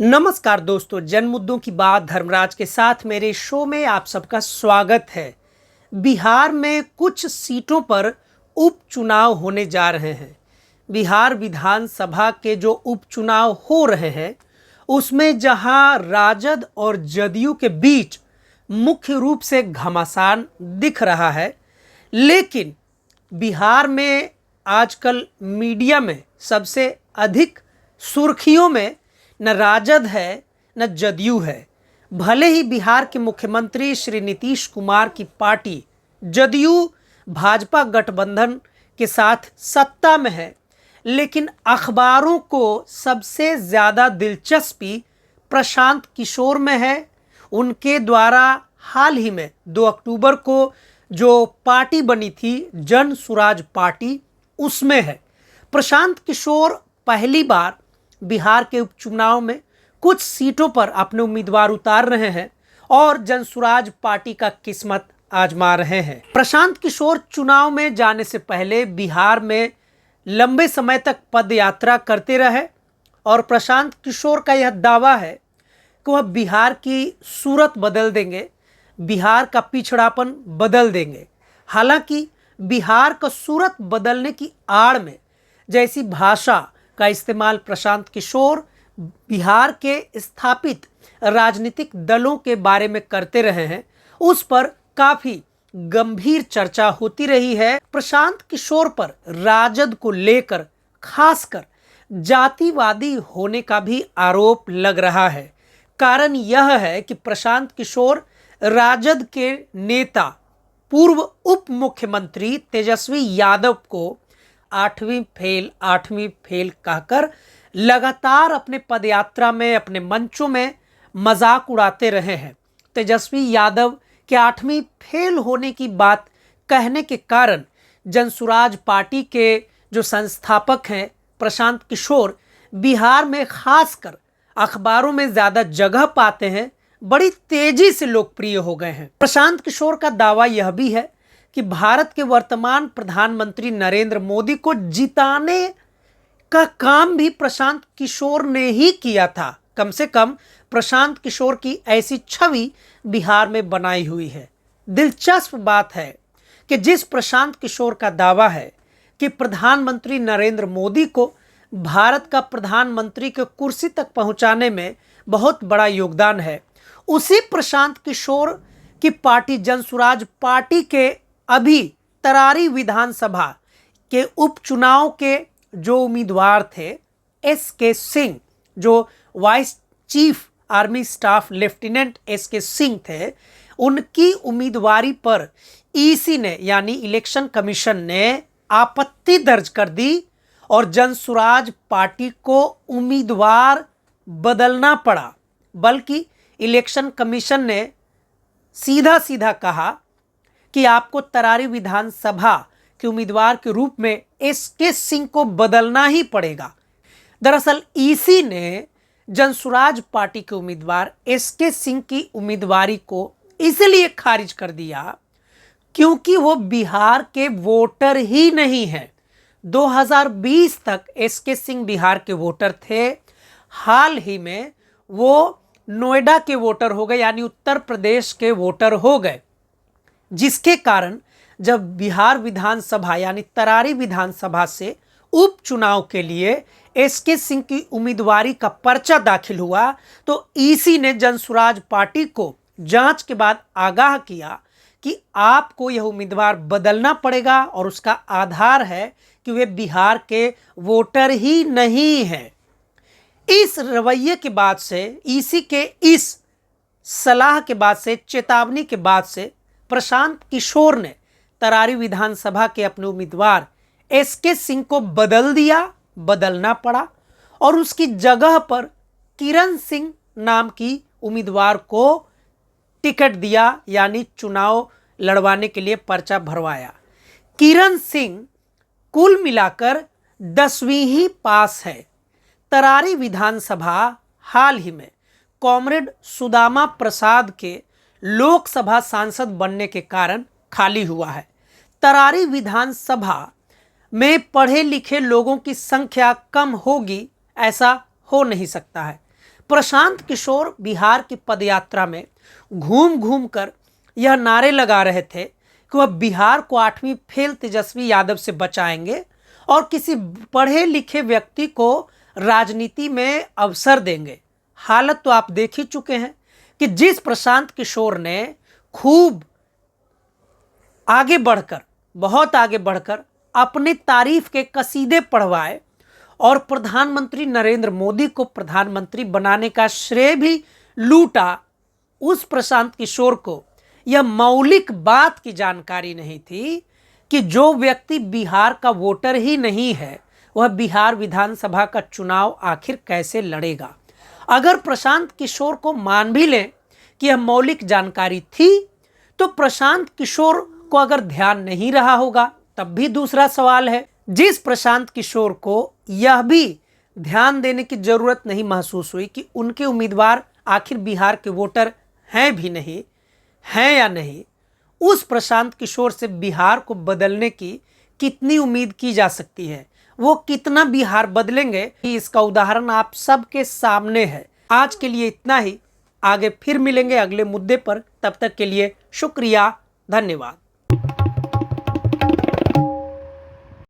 नमस्कार दोस्तों, जन मुद्दों की बात धर्मराज के साथ मेरे शो में आप सबका स्वागत है। बिहार में कुछ सीटों पर उपचुनाव होने जा रहे हैं। बिहार विधानसभा के जो उपचुनाव हो रहे हैं उसमें जहां राजद और जदयू के बीच मुख्य रूप से घमासान दिख रहा है, लेकिन बिहार में आजकल मीडिया में सबसे अधिक सुर्खियों में न राजद है न जदयू है। भले ही बिहार के मुख्यमंत्री श्री नीतीश कुमार की पार्टी जदयू भाजपा गठबंधन के साथ सत्ता में है, लेकिन अखबारों को सबसे ज़्यादा दिलचस्पी प्रशांत किशोर में है। उनके द्वारा हाल ही में 2 अक्टूबर को जो पार्टी बनी थी जन सुराज पार्टी, उसमें है। प्रशांत किशोर पहली बार बिहार के उपचुनाव में कुछ सीटों पर अपने उम्मीदवार उतार रहे हैं और जनसुराज पार्टी का किस्मत आजमा रहे हैं। प्रशांत किशोर चुनाव में जाने से पहले बिहार में लंबे समय तक पद यात्रा करते रहे और प्रशांत किशोर का यह दावा है कि वह बिहार की सूरत बदल देंगे, बिहार का पिछड़ापन बदल देंगे। हालांकि बिहार का सूरत बदलने की आड़ में जैसी भाषा का इस्तेमाल प्रशांत किशोर बिहार के स्थापित राजनीतिक दलों के बारे में करते रहे हैं, उस पर काफ़ी गंभीर चर्चा होती रही है। प्रशांत किशोर पर राजद को लेकर खासकर जातिवादी होने का भी आरोप लग रहा है। कारण यह है कि प्रशांत किशोर राजद के नेता पूर्व उप मुख्यमंत्री तेजस्वी यादव को 8वीं फेल कहकर लगातार अपने पदयात्रा में, अपने मंचों में मजाक उड़ाते रहे हैं। तेजस्वी यादव के 8वीं फेल होने की बात कहने के कारण जनसुराज पार्टी के जो संस्थापक हैं प्रशांत किशोर बिहार में खासकर अखबारों में ज़्यादा जगह पाते हैं, बड़ी तेजी से लोकप्रिय हो गए हैं। प्रशांत किशोर का दावा यह भी है कि भारत के वर्तमान प्रधानमंत्री नरेंद्र मोदी को जिताने का काम भी प्रशांत किशोर ने ही किया था। कम से कम प्रशांत किशोर की ऐसी छवि बिहार में बनाई हुई है। दिलचस्प बात है कि जिस प्रशांत किशोर का दावा है कि प्रधानमंत्री नरेंद्र मोदी को भारत का प्रधानमंत्री के कुर्सी तक पहुंचाने में बहुत बड़ा योगदान है, उसी प्रशांत किशोर की पार्टी जनसुराज पार्टी के अभी तरारी विधानसभा के उपचुनाव के जो उम्मीदवार थे एसके सिंह, जो vice chief army staff lieutenant SK Singh थे, उनकी उम्मीदवारी पर ईसी ने यानी इलेक्शन कमीशन ने आपत्ति दर्ज कर दी और जनसुराज पार्टी को उम्मीदवार बदलना पड़ा। बल्कि इलेक्शन कमीशन ने सीधा सीधा कहा कि आपको तरारी विधानसभा के उम्मीदवार के रूप में एसके सिंह को बदलना ही पड़ेगा। दरअसल ईसी ने जनसुराज पार्टी के उम्मीदवार एसके सिंह की उम्मीदवारी को इसलिए खारिज कर दिया क्योंकि वो बिहार के वोटर ही नहीं है। 2020 तक एसके सिंह बिहार के वोटर थे। हाल ही में वो नोएडा के वोटर हो गए, यानी उत्तर प्रदेश के वोटर हो गए, जिसके कारण जब बिहार विधानसभा यानी तरारी विधानसभा से उपचुनाव के लिए एसके सिंह की उम्मीदवारी का पर्चा दाखिल हुआ तो ईसी ने जनसुराज पार्टी को जांच के बाद आगाह किया कि आपको यह उम्मीदवार बदलना पड़ेगा और उसका आधार है कि वे बिहार के वोटर ही नहीं हैं। इस रवैये के बाद से, ईसी के इस सलाह के बाद से, चेतावनी के बाद से प्रशांत किशोर ने तरारी विधानसभा के अपने उम्मीदवार एसके सिंह को बदलना पड़ा और उसकी जगह पर किरण सिंह नाम की उम्मीदवार को टिकट दिया, यानी चुनाव लड़वाने के लिए पर्चा भरवाया। किरण सिंह कुल मिलाकर 10वीं ही पास है। तरारी विधानसभा हाल ही में कॉमरेड सुदामा प्रसाद के लोकसभा सांसद बनने के कारण खाली हुआ है। तरारी विधानसभा में पढ़े लिखे लोगों की संख्या कम होगी ऐसा हो नहीं सकता है। प्रशांत किशोर बिहार की पदयात्रा में घूम घूम कर यह नारे लगा रहे थे कि वह बिहार को 8वीं फेल तेजस्वी यादव से बचाएंगे और किसी पढ़े लिखे व्यक्ति को राजनीति में अवसर देंगे। हालत तो आप देख ही चुके हैं कि जिस प्रशांत किशोर ने खूब आगे बढ़कर, बहुत आगे बढ़कर अपनी तारीफ के कसीदे पढ़वाए और प्रधानमंत्री नरेंद्र मोदी को प्रधानमंत्री बनाने का श्रेय भी लूटा, उस प्रशांत किशोर को यह मौलिक बात की जानकारी नहीं थी कि जो व्यक्ति बिहार का वोटर ही नहीं है वह बिहार विधानसभा का चुनाव आखिर कैसे लड़ेगा। अगर प्रशांत किशोर को मान भी लें कि यह मौलिक जानकारी थी तो प्रशांत किशोर को अगर ध्यान नहीं रहा होगा तब भी दूसरा सवाल है। जिस प्रशांत किशोर को यह भी ध्यान देने की जरूरत नहीं महसूस हुई कि उनके उम्मीदवार आखिर बिहार के वोटर हैं भी नहीं, हैं या नहीं, उस प्रशांत किशोर से बिहार को बदलने की कितनी उम्मीद की जा सकती है, वो कितना बिहार बदलेंगे, इसका उदाहरण आप सबके सामने है। आज के लिए इतना ही, आगे फिर मिलेंगे अगले मुद्दे पर। तब तक के लिए शुक्रिया, धन्यवाद।